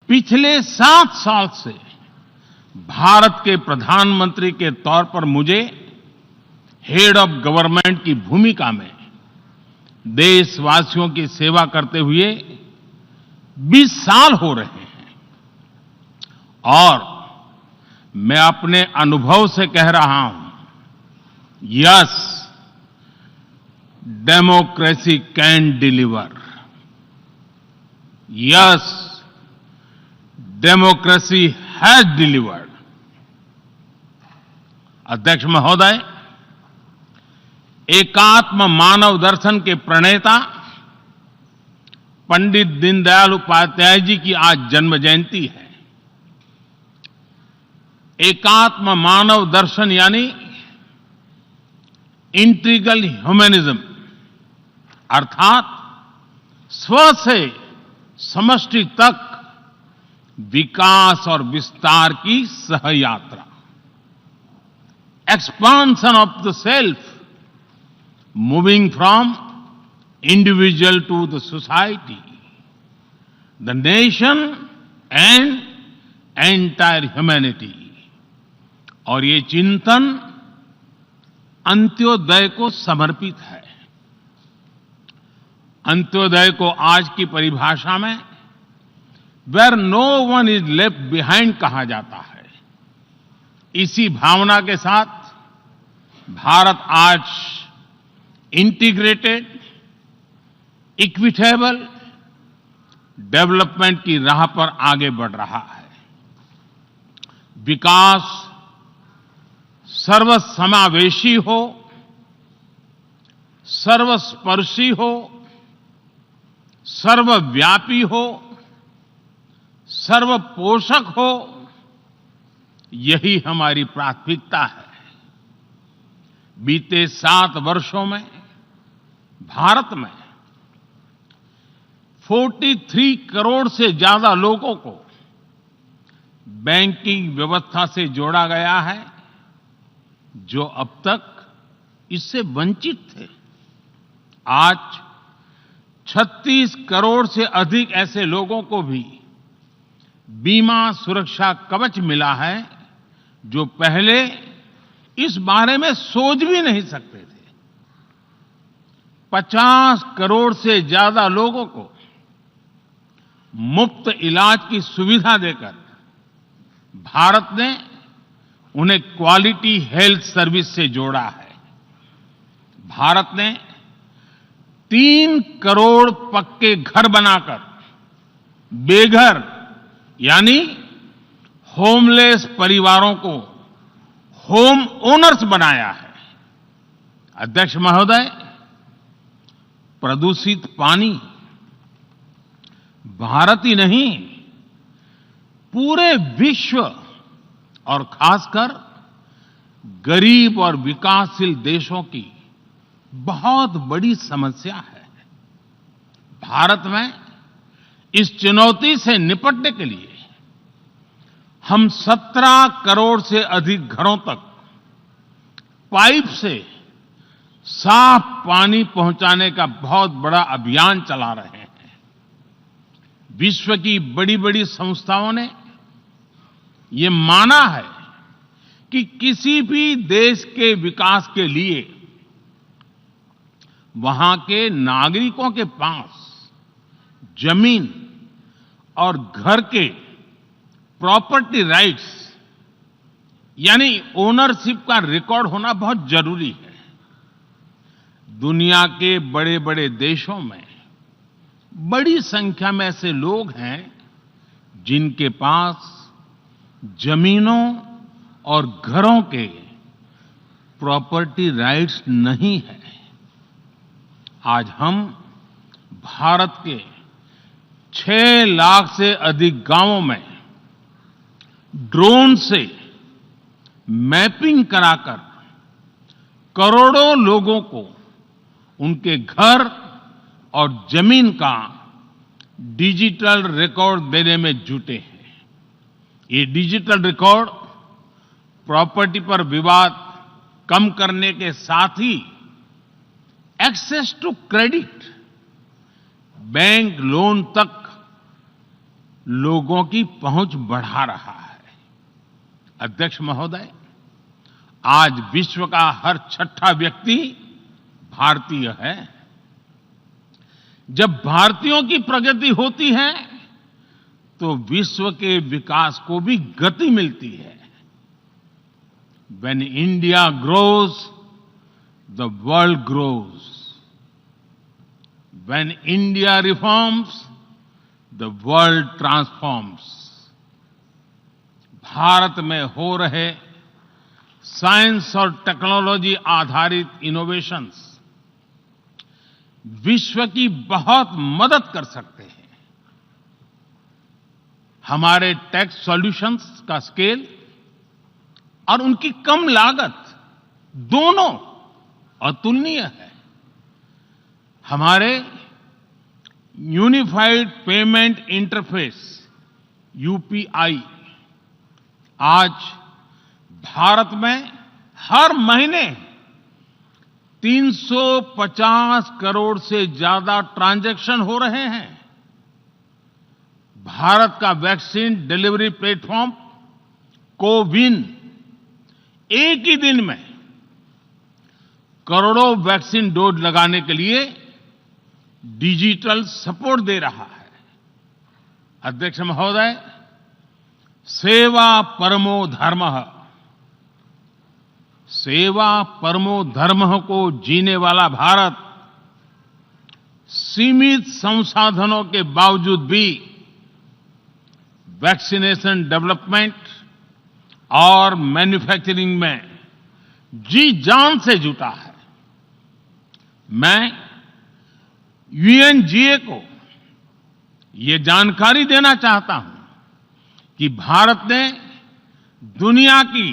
पिछले 7 साल से भारत के प्रधानमंत्री के तौर पर मुझे हेड ऑफ गवर्नमेंट की भूमिका में देशवासियों की सेवा करते हुए 20 साल हो रहे हैं और मैं अपने अनुभव से कह रहा हूं, yes, democracy can deliver. Yes, democracy has delivered. अध्यक्ष महोदय, एकात्म मानव दर्शन के प्रणेता पंडित दीनदयाल उपाध्याय जी की आज जन्म जयंती है। एकात्म मानव दर्शन यानी इंटीग्रल ह्यूमनिज्म, अर्थात स्व से समष्टि तक विकास और विस्तार की सहयात्रा। Expansion of the self, moving from individual to the society, the nation and entire humanity. और ये चिंतन अंत्योदय को समर्पित है। अंत्योदय को आज की परिभाषा में where no one is left behind कहा जाता है। इसी भावना के साथ भारत आज इंटीग्रेटेड, इक्विटेबल डेवलपमेंट की राह पर आगे बढ़ रहा है। विकास सर्वसमावेशी हो, सर्वस्पर्शी हो, सर्वव्यापी हो, सर्वपोषक हो, यही हमारी प्राथमिकता है। बीते 7 वर्षों में भारत में 43 करोड़ से ज्यादा लोगों को बैंकिंग व्यवस्था से जोड़ा गया है, जो अब तक इससे वंचित थे। आज 36 करोड़ से अधिक ऐसे लोगों को भी बीमा सुरक्षा कवच मिला है, जो पहले इस बारे में सोच भी नहीं सकते थे। 50 करोड़ से ज्यादा लोगों को मुफ्त इलाज की सुविधा देकर भारत ने उन्हें क्वालिटी हेल्थ सर्विस से जोड़ा है। भारत ने 3 करोड़ पक्के घर बनाकर बेघर यानी होमलेस परिवारों को होम ओनर्स बनाया है। अध्यक्ष महोदय, प्रदूषित पानी भारत ही नहीं, पूरे विश्व और खासकर गरीब और विकासशील देशों की बहुत बड़ी समस्या है। भारत में इस चुनौती से निपटने के लिए हम 17 करोड़ से अधिक घरों तक पाइप से साफ पानी पहुंचाने का बहुत बड़ा अभियान चला रहे हैं। विश्व की बड़ी-बड़ी संस्थाओं ने ये माना है कि किसी भी देश के विकास के लिए वहां के नागरिकों के पास जमीन और घर के प्रॉपर्टी राइट्स यानी ओनरशिप का रिकॉर्ड होना बहुत जरूरी है। दुनिया के बड़े-बड़े देशों में बड़ी संख्या में ऐसे लोग हैं जिनके पास जमीनों और घरों के प्रॉपर्टी राइट्स नहीं है। आज हम भारत के 6 लाख से अधिक गांवों में ड्रोन से मैपिंग कराकर करोड़ों लोगों को उनके घर और जमीन का डिजिटल रिकॉर्ड देने में जुटे हैं। ये डिजिटल रिकॉर्ड प्रॉपर्टी पर विवाद कम करने के साथ ही access to credit, bank loan तक लोगों की पहुंच बढ़ा रहा है। अध्यक्ष महोदय, आज विश्व का हर छठा व्यक्ति भारतीय है। जब भारतीयों की प्रगति होती है तो विश्व के विकास को भी गति मिलती है। When India grows, the world grows. When India reforms, the world transforms. Bharat में हो रहे साइंस और टेक्नोलॉजी आधारित इनोवेशंस विश्व की बहुत मदद कर सकते हैं। हमारे टेक सॉल्यूशंस का स्केल और उनकी कम लागत दोनों अतुलनीय है। हमारे यूनिफाइड पेमेंट इंटरफेस यूपीआई आज भारत में हर महीने 350 करोड़ से ज्यादा ट्रांजैक्शन हो रहे हैं। भारत का वैक्सीन डिलीवरी प्लेटफॉर्म कोविन एक ही दिन में करोड़ों वैक्सीन डोज लगाने के लिए डिजिटल सपोर्ट दे रहा है। अध्यक्ष महोदय, सेवा परमो धर्मः, सेवा परमो धर्मः को जीने वाला भारत सीमित संसाधनों के बावजूद भी वैक्सीनेशन डेवलपमेंट और मैन्युफैक्चरिंग में जी जान से जुटा है। मैं यूएनजीए को ये जानकारी देना चाहता हूं कि भारत ने दुनिया की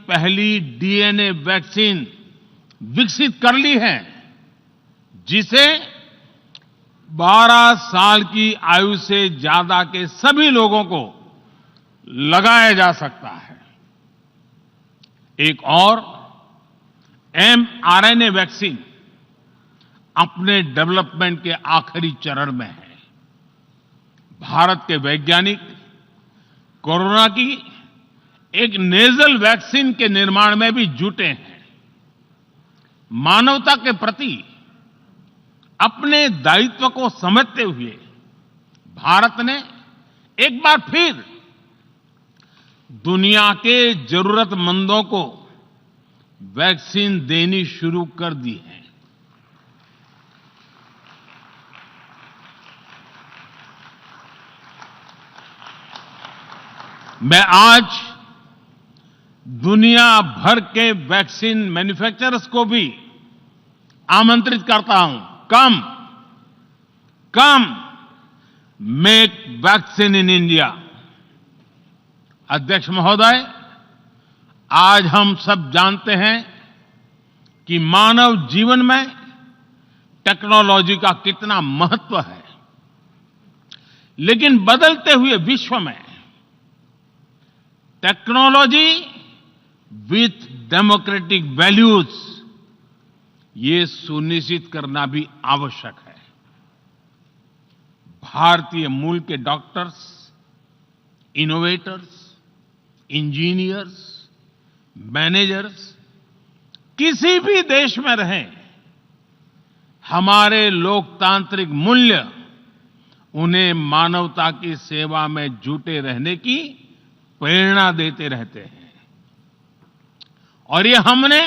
पहली डीएनए वैक्सीन विकसित कर ली है, जिसे 12 साल की आयु से ज्यादा के सभी लोगों को लगाया जा सकता है। एक और mRNA वैक्सीन अपने डेवलपमेंट के आखिरी चरण में है। भारत के वैज्ञानिक कोरोना की एक नेजल वैक्सीन के निर्माण में भी जुटे हैं। मानवता के प्रति अपने दायित्व को समझते हुए भारत ने एक बार फिर दुनिया के जरूरतमंदों को वैक्सीन देनी शुरू कर दी है। मैं आज दुनिया भर के वैक्सीन मैन्युफैक्चरर्स को भी आमंत्रित करता हूं, कम मेक वैक्सीन इन इंडिया। अध्यक्ष महोदय, आज हम सब जानते हैं कि मानव जीवन में टेक्नोलॉजी का कितना महत्व है, लेकिन बदलते हुए विश्व में टेक्नोलॉजी विथ डेमोक्रेटिक वैल्यूज, ये सुनिश्चित करना भी आवश्यक है। भारतीय मूल के डॉक्टर्स, इनोवेटर्स, इंजीनियर्स, मैनेजर्स किसी भी देश में रहें, हमारे लोकतांत्रिक मूल्य उन्हें मानवता की सेवा में जुटे रहने की प्रेरणा देते रहते हैं। और ये हमने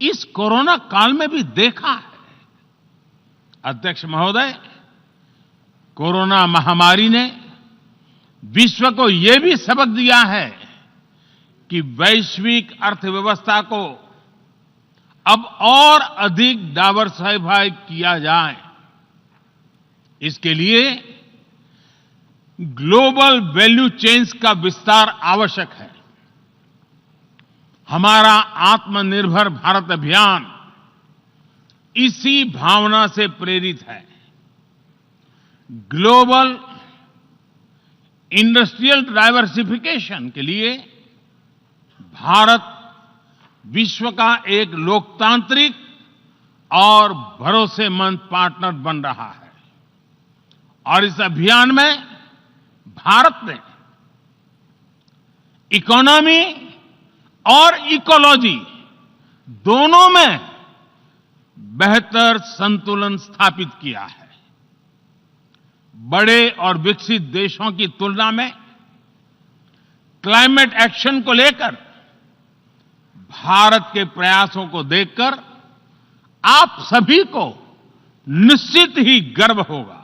इस कोरोना काल में भी देखा है। अध्यक्ष महोदय, कोरोना महामारी ने विश्व को ये भी सबक दिया है कि वैश्विक अर्थव्यवस्था को अब और अधिक डाइवर्सिफाई किया जाए। इसके लिए ग्लोबल वैल्यू चेन्स का विस्तार आवश्यक है। हमारा आत्मनिर्भर भारत अभियान इसी भावना से प्रेरित है। ग्लोबल इंडस्ट्रियल डाइवर्सिफिकेशन के लिए भारत विश्व का एक लोकतांत्रिक और भरोसेमंद पार्टनर बन रहा है। और इस अभियान में भारत ने इकोनॉमी और इकोलॉजी दोनों में बेहतर संतुलन स्थापित किया है। बड़े और विकसित देशों की तुलना में क्लाइमेट एक्शन को लेकर भारत के प्रयासों को देखकर आप सभी को निश्चित ही गर्व होगा।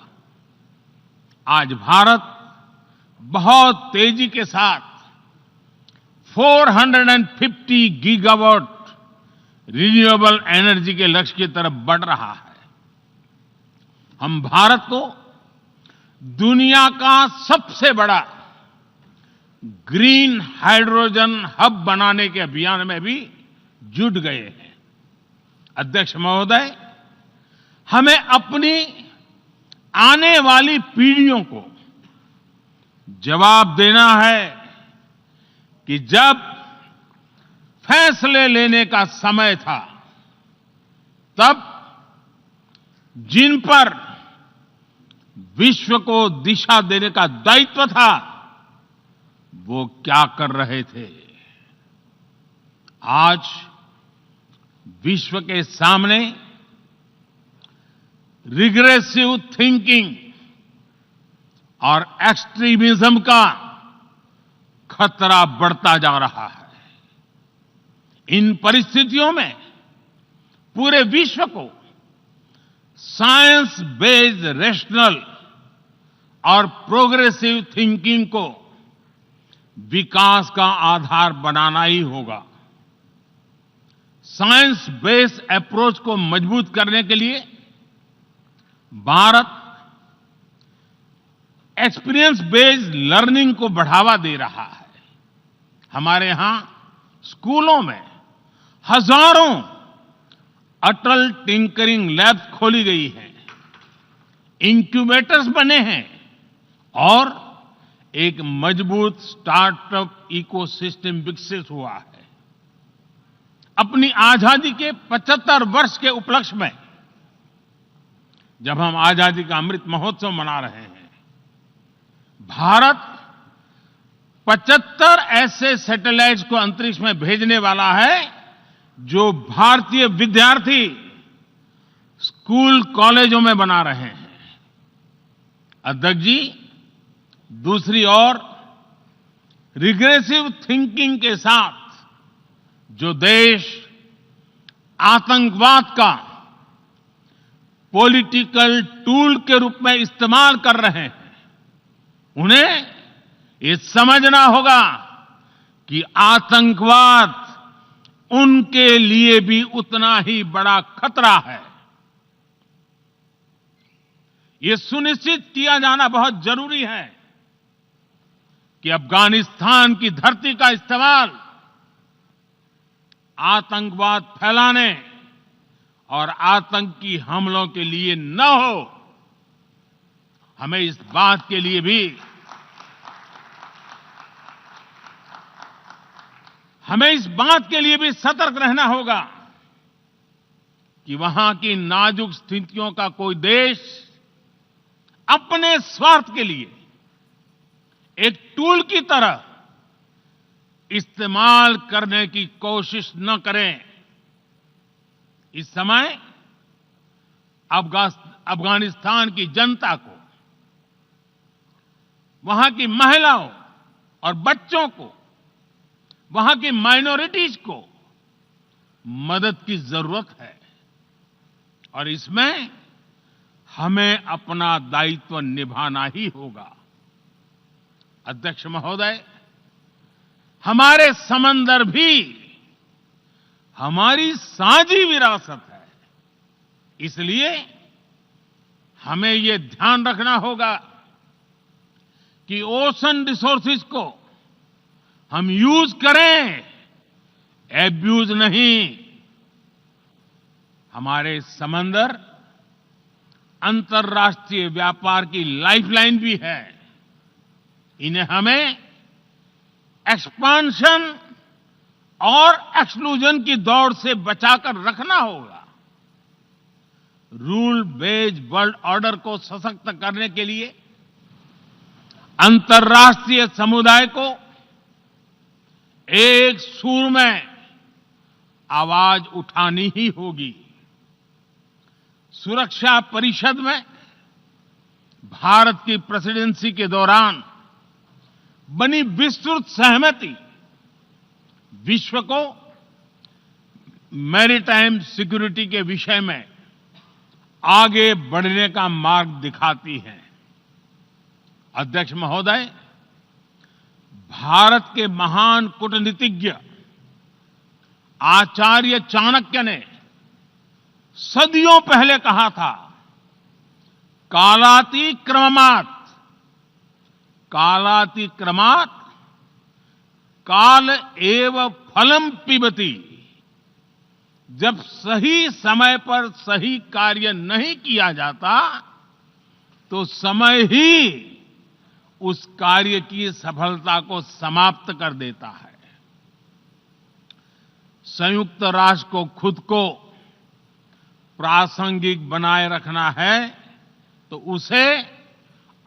आज भारत बहुत तेजी के साथ 450 गीगावाट रिन्यूएबल एनर्जी के लक्ष्य की तरफ बढ़ रहा है। हम भारत को दुनिया का सबसे बड़ा ग्रीन हाइड्रोजन हब बनाने के अभियान में भी जुट गए हैं। अध्यक्ष महोदय, हमें अपनी आने वाली पीढ़ियों को जवाब देना है कि जब फैसले लेने का समय था, तब जिन पर विश्व को दिशा देने का दायित्व था, वो क्या कर रहे थे। आज विश्व के सामने रिग्रेसिव थिंकिंग और एक्सट्रीमिज्म का खतरा बढ़ता जा रहा है। इन परिस्थितियों में पूरे विश्व को साइंस बेस्ड रेशनल और प्रोग्रेसिव थिंकिंग को विकास का आधार बनाना ही होगा। साइंस बेस्ड अप्रोच को मजबूत करने के लिए भारत एक्सपीरियंस बेस्ड लर्निंग को बढ़ावा दे रहा है। हमारे यहां स्कूलों में हजारों अटल टिंकरिंग लैब्स खोली गई हैं, इंक्यूबेटर्स बने हैं और एक मजबूत स्टार्टअप इकोसिस्टम विकसित हुआ है। अपनी आजादी के 75 वर्ष के उपलक्ष्य में जब हम आजादी का अमृत महोत्सव मना रहे हैं, भारत 75 ऐसे सैटेलाइट्स को अंतरिक्ष में भेजने वाला है जो भारतीय विद्यार्थी स्कूल कॉलेजों में बना रहे हैं। अध्यक्ष जी, दूसरी ओर रिग्रेसिव थिंकिंग के साथ जो देश आतंकवाद का पॉलिटिकल टूल के रूप में इस्तेमाल कर रहे हैं, उन्हें ये समझना होगा कि आतंकवाद उनके लिए भी उतना ही बड़ा खतरा है। ये सुनिश्चित किया जाना बहुत जरूरी है कि अफगानिस्तान की धरती का इस्तेमाल आतंकवाद फैलाने और आतंकी हमलों के लिए न हो। हमें इस बात के लिए भी सतर्क रहना होगा कि वहां की नाजुक स्थितियों का कोई देश अपने स्वार्थ के लिए एक टूल की तरह इस्तेमाल करने की कोशिश न करें। इस समय अफगानिस्तान की जनता को, वहां की महिलाओं और बच्चों को, वहां की माइनॉरिटीज को मदद की जरूरत है और इसमें हमें अपना दायित्व निभाना ही होगा। अध्यक्ष महोदय, हमारे समंदर भी हमारी साझी विरासत है। इसलिए हमें ये ध्यान रखना होगा कि ओशन रिसोर्सेज को हम यूज करें, एब्यूज नहीं। हमारे समंदर अंतर्राष्ट्रीय व्यापार की लाइफलाइन भी है। इन्हें हमें एक्सपांशन और एक्सक्लूजन की दौड़ से बचाकर रखना होगा। रूल बेस्ड वर्ल्ड ऑर्डर को सशक्त करने के लिए अंतर्राष्ट्रीय समुदाय को एक सुर में आवाज उठानी ही होगी। सुरक्षा परिषद में भारत की प्रेसिडेंसी के दौरान बनी विस्तृत सहमति विश्व को मैरीटाइम सिक्योरिटी के विषय में आगे बढ़ने का मार्ग दिखाती है। अध्यक्ष महोदय, भारत के महान कूटनीतिज्ञ आचार्य चाणक्य ने सदियों पहले कहा था, कालातिक्रमणात् कालातिक्रमणात् काल एव फलम पिबति। जब सही समय पर सही कार्य नहीं किया जाता तो समय ही उस कार्य की सफलता को समाप्त कर देता है। संयुक्त राष्ट्र को खुद को प्रासंगिक बनाए रखना है तो उसे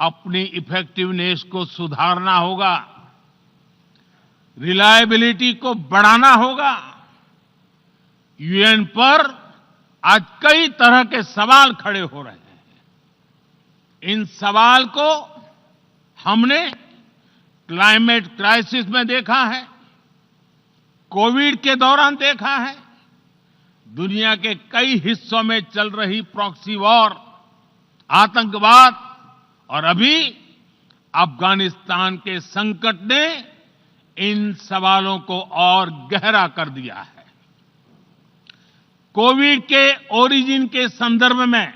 अपनी इफेक्टिवनेस को सुधारना होगा, रिलायबिलिटी को बढ़ाना होगा। यूएन पर आज कई तरह के सवाल खड़े हो रहे हैं। इन सवाल को हमने क्लाइमेट क्राइसिस में देखा है, कोविड के दौरान देखा है, दुनिया के कई हिस्सों में चल रही प्रॉक्सी वॉर, आतंकवाद और अभी अफगानिस्तान के संकट ने इन सवालों को और गहरा कर दिया है। कोविड के ओरिजिन के संदर्भ में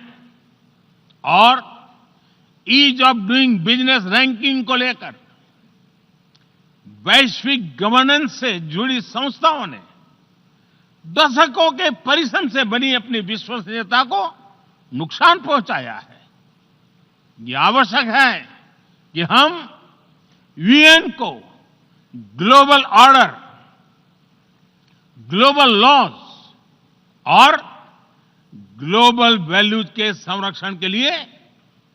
और ease of doing business ranking को लेकर वैश्विक गवर्नेंस से जुड़ी संस्थाओं ने दशकों के परिश्रम से बनी अपनी विश्वसनीयता को नुकसान पहुंचाया है। ये आवश्यक है कि हम यूएन को ग्लोबल ऑर्डर, ग्लोबल लॉज और ग्लोबल वैल्यूज के संरक्षण के लिए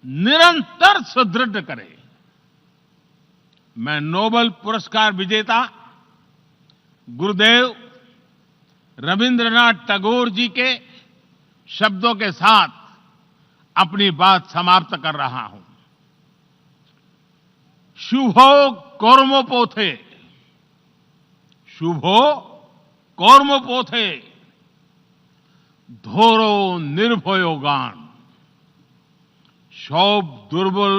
निरंतर सुदृढ़ करें। मैं नोबेल पुरस्कार विजेता गुरुदेव रविंद्रनाथ टैगोर जी के शब्दों के साथ अपनी बात समाप्त कर रहा हूं। शुभो कर्मोपोथे, शुभो कर्मोपोथे, धोरो निर्भयोगान, सौभ दुर्बल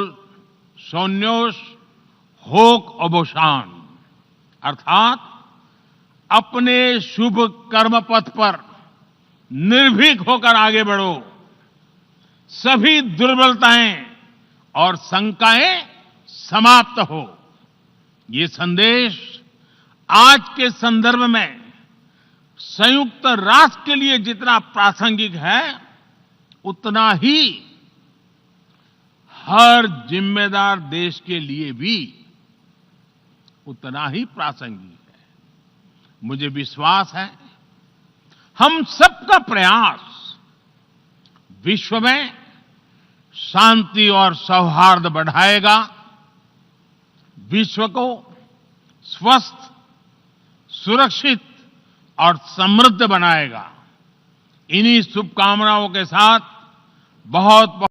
सौन्योष होक अवसान। अर्थात अपने शुभ कर्म पथ पर निर्भीक होकर आगे बढ़ो, सभी दुर्बलताएं और शंकाएं समाप्त हो। ये संदेश आज के संदर्भ में संयुक्त राष्ट्र के लिए जितना प्रासंगिक है उतना ही हर जिम्मेदार देश के लिए भी उतना ही प्रासंगिक है। मुझे विश्वास है हम सबका प्रयास विश्व में शांति और सौहार्द बढ़ाएगा, विश्व को स्वस्थ, सुरक्षित और समृद्ध बनाएगा। इन्हीं शुभकामनाओं के साथ बहुत